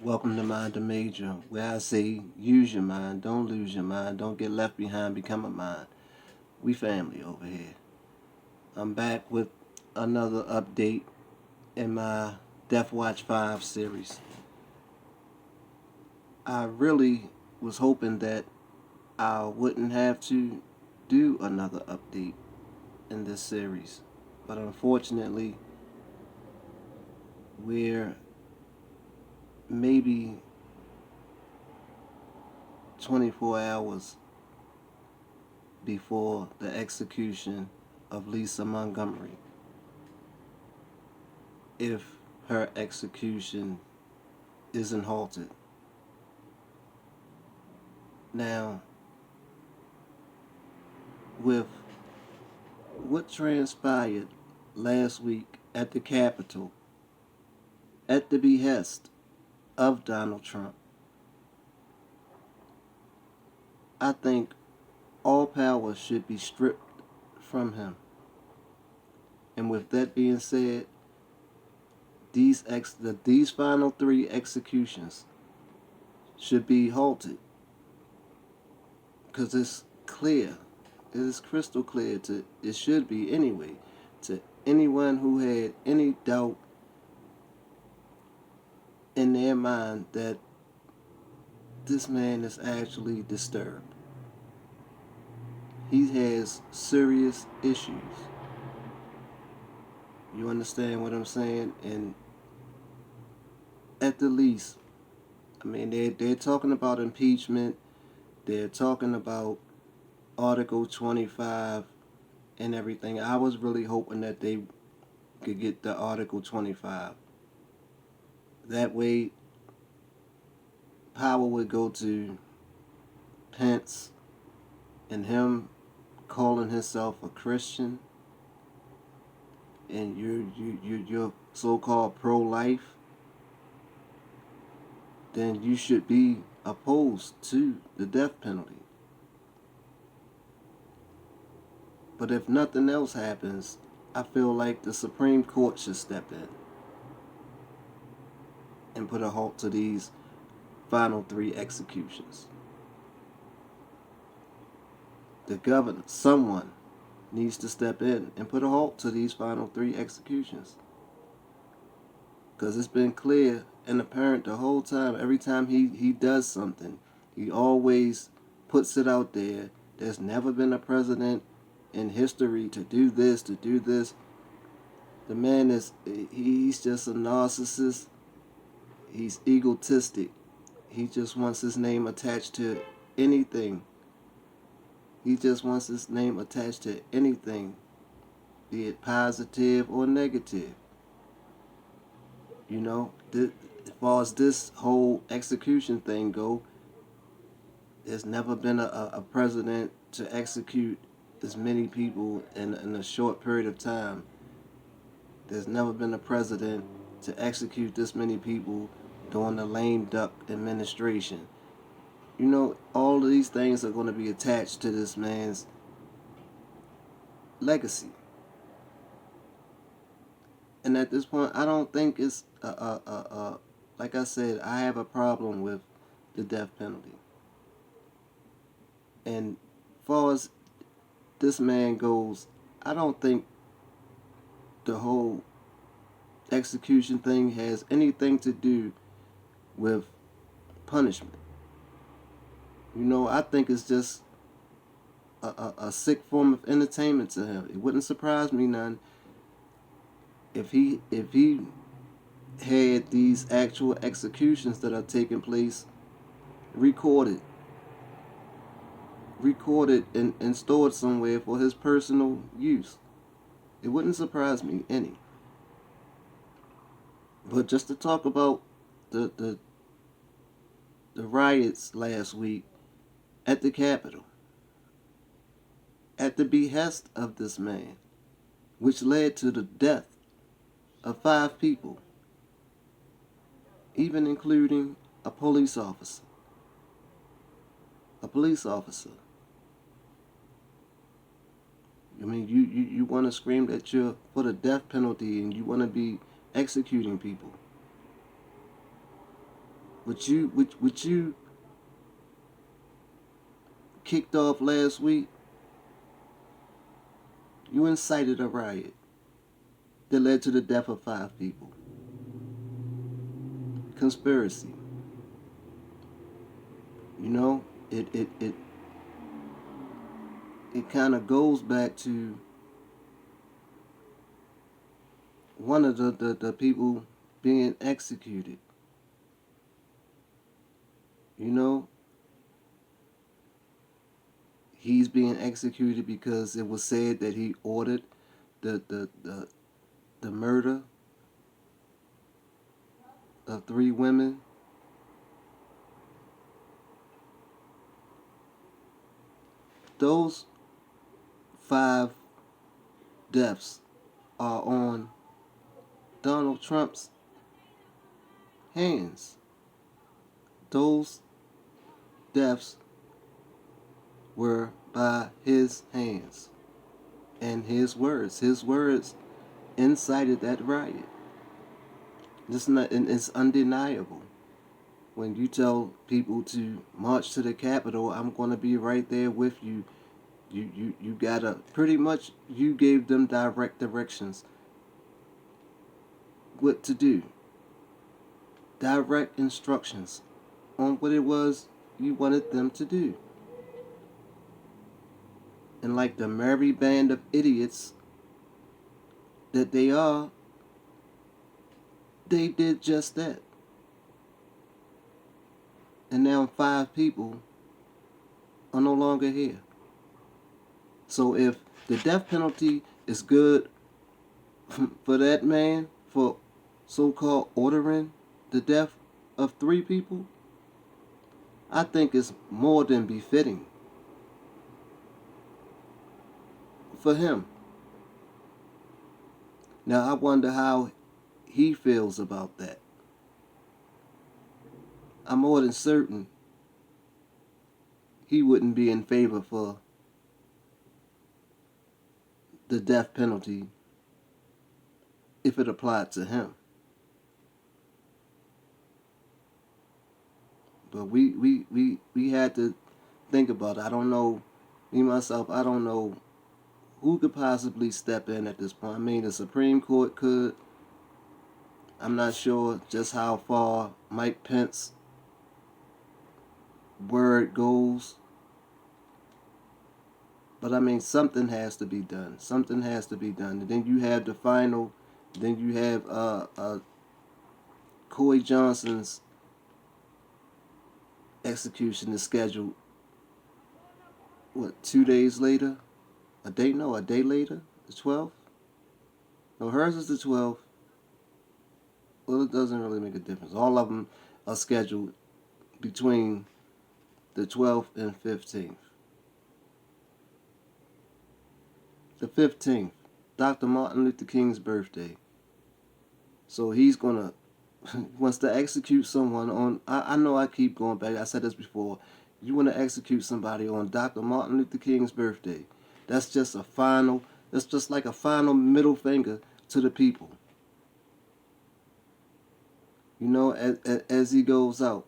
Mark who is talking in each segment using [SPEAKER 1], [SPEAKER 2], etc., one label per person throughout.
[SPEAKER 1] Welcome to Mind the Major, where I say use your mind, don't lose your mind, don't get left behind, become a mind. We family over here. I'm back with another update in my Death Watch 5 series. I really was hoping that I wouldn't have to do another update in this series, but unfortunately, we're maybe 24 hours before the execution of Lisa Montgomery. If her execution isn't halted. Now, with what transpired last week at the Capitol at the behest of Donald Trump, I think all power should be stripped from him. And with that being said, these final three executions should be halted because it's clear, it is crystal clear it should be anyway, to anyone who had any doubt in their mind that this man is actually disturbed. He has serious issues. You understand what I'm saying? And at the least, I mean, they're talking about impeachment. They're talking about Article 25 and everything. I was really hoping that they could get the Article 25. That way, power would go to Pence and him calling himself a Christian, and you're so-called pro-life, then you should be opposed to the death penalty. But if nothing else happens, I feel like the Supreme Court should step in and put a halt to these final three executions. The governor, someone, needs to step in and put a halt to these final three executions. Because it's been clear and apparent the whole time. Every time he does something, he always puts it out there. There's never been a president in history to do this, to do this. The man he's just a narcissist. He's egotistic. He just wants his name attached to anything. He just wants his name attached to anything, be it positive or negative. You know, as far as this whole execution thing go, there's never been a president to execute as many people in a short period of time. There's never been a president to execute this many people during the lame duck administration. You know, all of these things are going to be attached to this man's legacy. And at this point, I don't think it's like I said, I have a problem with the death penalty. And as far as this man goes, I don't think the whole execution thing has anything to do with punishment. You know, I think it's just a sick form of entertainment to him. It wouldn't surprise me none if he had these actual executions that are taking place recorded and stored somewhere for his personal use. It wouldn't surprise me any. But just to talk about the riots last week at the Capitol, at the behest of this man, which led to the death of 5 people, even including a police officer. A police officer. I mean, you want to scream that you're for the death penalty and you want to be executing people. what you kicked off last week, you incited a riot that led to the death of 5 people. Conspiracy. You know, it kind of goes back to one of the people being executed. You know, he's being executed because it was said that he ordered the murder of 3 women. Those 5 deaths are on Donald Trump's hands. Those deaths were by his hands and his words. His words incited that riot. It's undeniable. When you tell people to march to the Capitol, I'm going to be right there with you. You gotta, pretty much, you gave them direct directions what to do. Direct instructions on what it was you wanted them to do. And like the merry band of idiots that they are, they did just that. And now 5 people are no longer here. So if the death penalty is good for that man, for so-called ordering the death of 3 people, I think it's more than befitting for him. Now I wonder how he feels about that. I'm more than certain he wouldn't be in favor for the death penalty if it applied to him. But we had to think about it. I don't know, me myself, I don't know who could possibly step in at this point. I mean, the Supreme Court could. I'm not sure just how far Mike Pence word goes. But I mean, something has to be done. Something has to be done. And then you have the final, then you have Coy Johnson's execution is scheduled, what, 2 days later? A day later? The 12th? No, hers is the 12th. Well, it doesn't really make a difference. All of them are scheduled between the 12th and 15th. The 15th, Dr. Martin Luther King's birthday. So he's gonna wants to execute someone on. I know I keep going back. I said this before. You want to execute somebody on Dr. Martin Luther King's birthday. That's just a final. That's just like a final middle finger to the people. You know, as he goes out.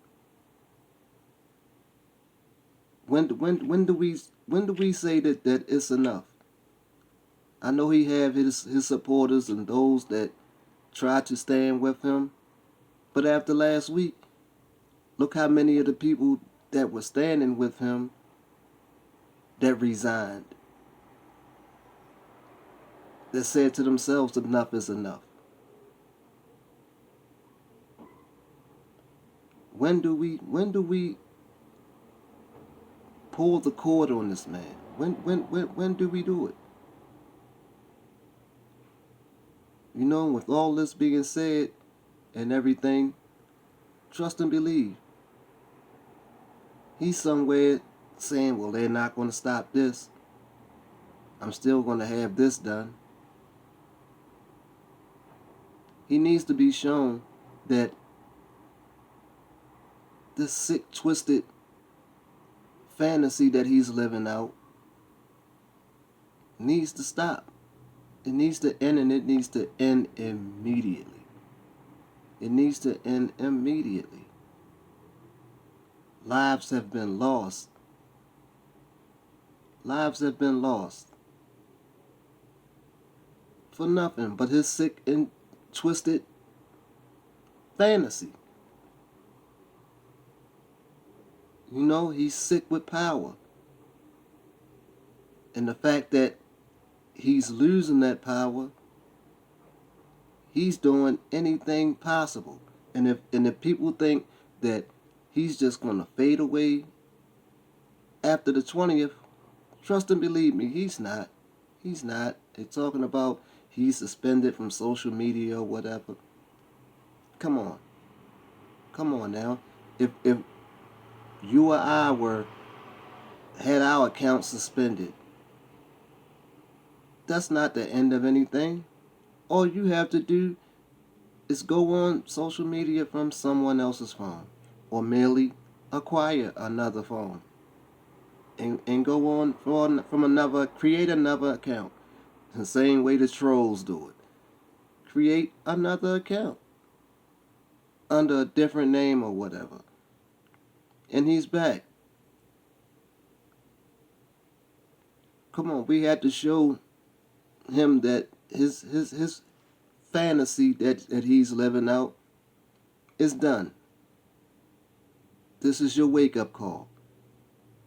[SPEAKER 1] When do we say that it's enough? I know he have his supporters and those that try to stand with him, but after last week, look how many of the people that were standing with him that resigned, that said to themselves, enough is enough. When do we pull the cord on this man? When do we do it? You know, with all this being said and everything, trust and believe. He's somewhere saying, well, they're not going to stop this. I'm still going to have this done. He needs to be shown that this sick, twisted fantasy that he's living out needs to stop. It needs to end, and it needs to end immediately. It needs to end immediately. Lives have been lost. Lives have been lost for nothing but his sick and twisted fantasy. You know, he's sick with power. And the fact that he's losing that power, he's doing anything possible. And if people think that he's just gonna fade away after the 20th, trust and believe me, he's not. He's not. They're talking about he's suspended from social media or whatever. Come on. Come on now. If you or I had our account suspended, that's not the end of anything. All you have to do is go on social media from someone else's phone, or merely acquire another phone and go on from another, create another account. The same way the trolls do it. Create another account under a different name or whatever. And he's back. Come on, we had to show him that his fantasy that he's living out is done. This is your wake up call.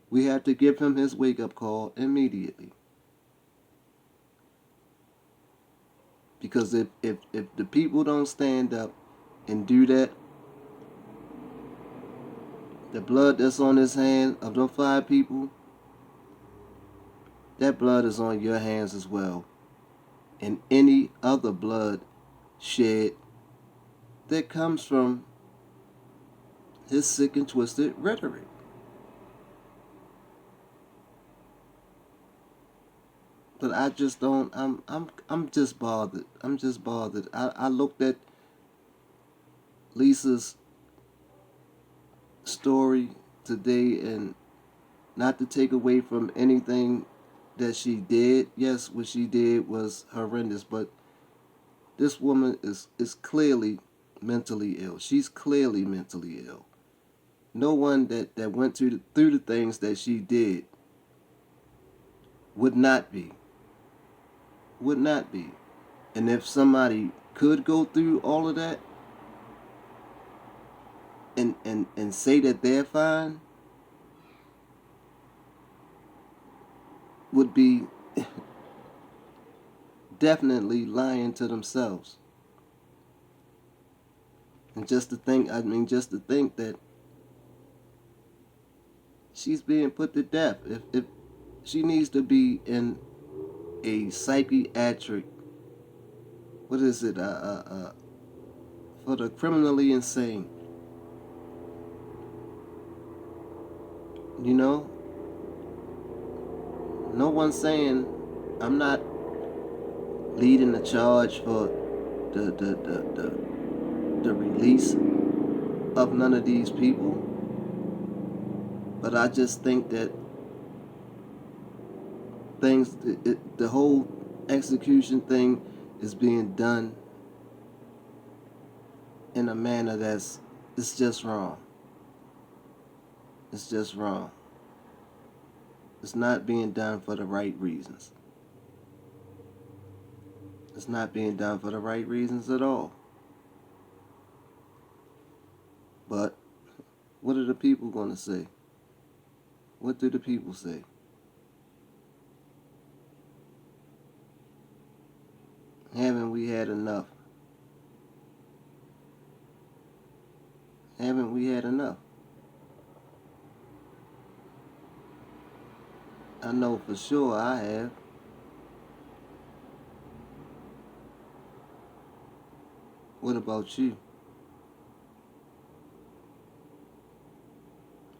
[SPEAKER 1] We have to give him his wake up call immediately. Because if the people don't stand up and do that, the blood that's on his hand of those 5 people, that blood is on your hands as well. And any other blood shed that comes from his sick and twisted rhetoric. But I just don't. I'm just bothered. I'm just bothered. I looked at Lisa's story today, and not to take away from anything that she did. Yes, what she did was horrendous, but this woman is clearly mentally ill. She's clearly mentally ill. No one that went through the things that she did would not be. Would not be. And if somebody could go through all of that and say that they're fine, would be definitely lying to themselves. And just to think that she's being put to death. If she needs to be in a psychiatric, what is it, for the criminally insane. You know, no one's saying, I'm not leading the charge for the release of none of these people. But I just think that the whole execution thing is being done in a manner it's just wrong. It's just wrong. It's not being done for the right reasons. It's not being done for the right reasons at all. But what are the people going to say? What do the people say? Haven't we had enough? Haven't we had enough? I know for sure I have. What about you?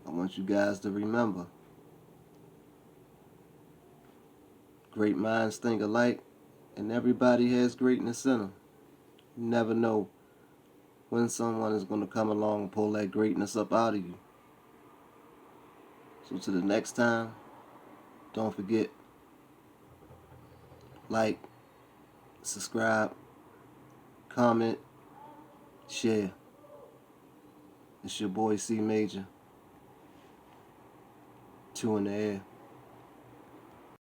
[SPEAKER 1] I want you guys to remember, great minds think alike, and everybody has greatness in them. You never know when someone is going to come along and pull that greatness up out of you. So to the next time, don't forget, like, subscribe, comment, share. It's your boy C Major. two in the air.